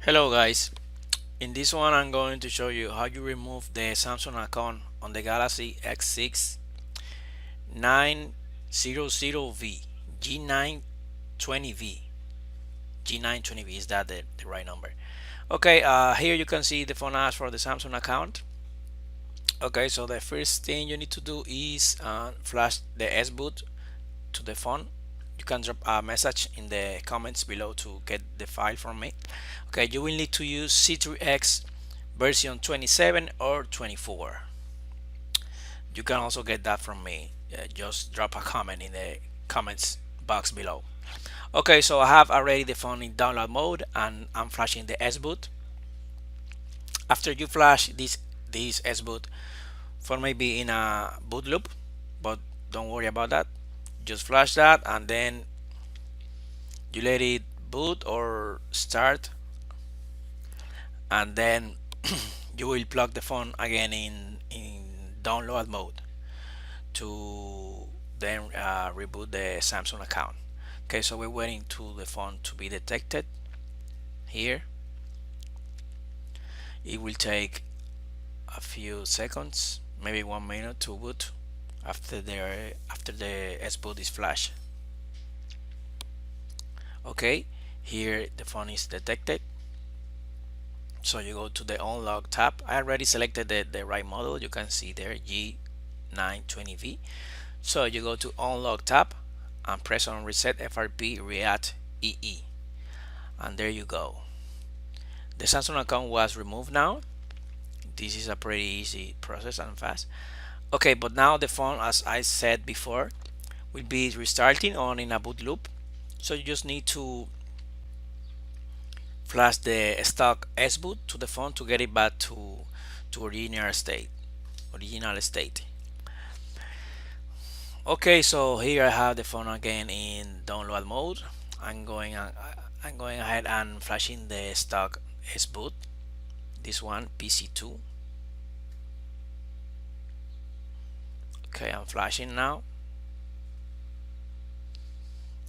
Hello guys, in this one I'm going to show you how you remove the Samsung account on the Galaxy S6 900V G920V. G920V, is that the right number? Okay, here you can see the phone ads for the Samsung account. Okay, so the first thing you need to do is flash the sboot to the phone. You can drop a message in the comments below to get the file from me. Okay, you will need to use C3X version 27 or 24. You can also get that from me. Just drop a comment in the comments box below. Okay, so I have already the phone in download mode and I'm flashing the sboot. After you flash this sboot, phone may be in a boot loop, but don't worry about that. Just flash that and then you let it boot or start, and then you will plug the phone again in download mode to then reboot the Samsung account. Okay, so we're waiting to the phone to be detected. Here it will take a few seconds, maybe 1 minute to boot after the S boot is flashed. Okay, here the phone is detected, so you go to the unlock tab. I already selected the right model, you can see there G920V. So you go to unlock tab and press on reset FRP React EE, and there you go. The Samsung account was removed now. This is a pretty easy process and fast. Okay, but now the phone, as I said before, will be restarting on in a boot loop. So you just need to flash the stock S-boot to the phone to get it back to original state. Okay, so here I have the phone again in download mode. I'm going ahead and flashing the stock S-boot. This one PC2. Okay, I'm flashing now.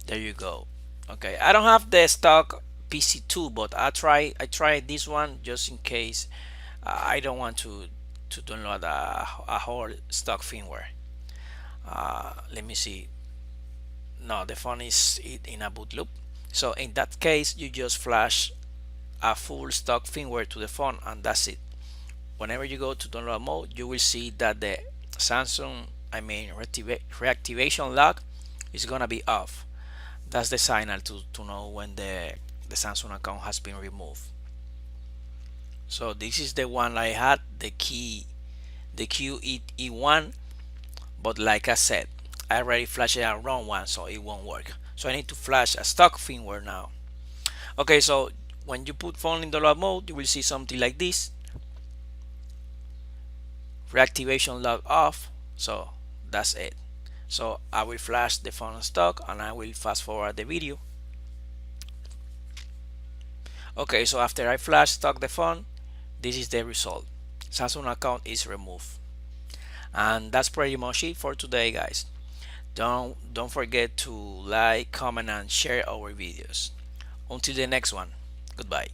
There you go. Okay, I don't have the stock PC2, but I try this one just in case. I don't want to download a whole stock firmware. Let me see. No, the phone is in a boot loop. So in that case, you just flash a full stock firmware to the phone, and that's it. Whenever you go to download mode, you will see that the Samsung, reactivation log is gonna be off. That's the signal to know when the Samsung account has been removed. So this is the one I had, the QE1, but like I said, I already flashed a wrong one, so it won't work. So I need to flash a stock firmware now. Okay, so when you put phone in download mode, you will see something like this. Reactivation log off. So that's it. So I will flash the phone stock and I will fast forward the video. Okay, so after I flash stock the phone, this is the result. Samsung account is removed. And that's pretty much it for today, guys. Don't forget to like, comment and share our videos. Until the next one, goodbye.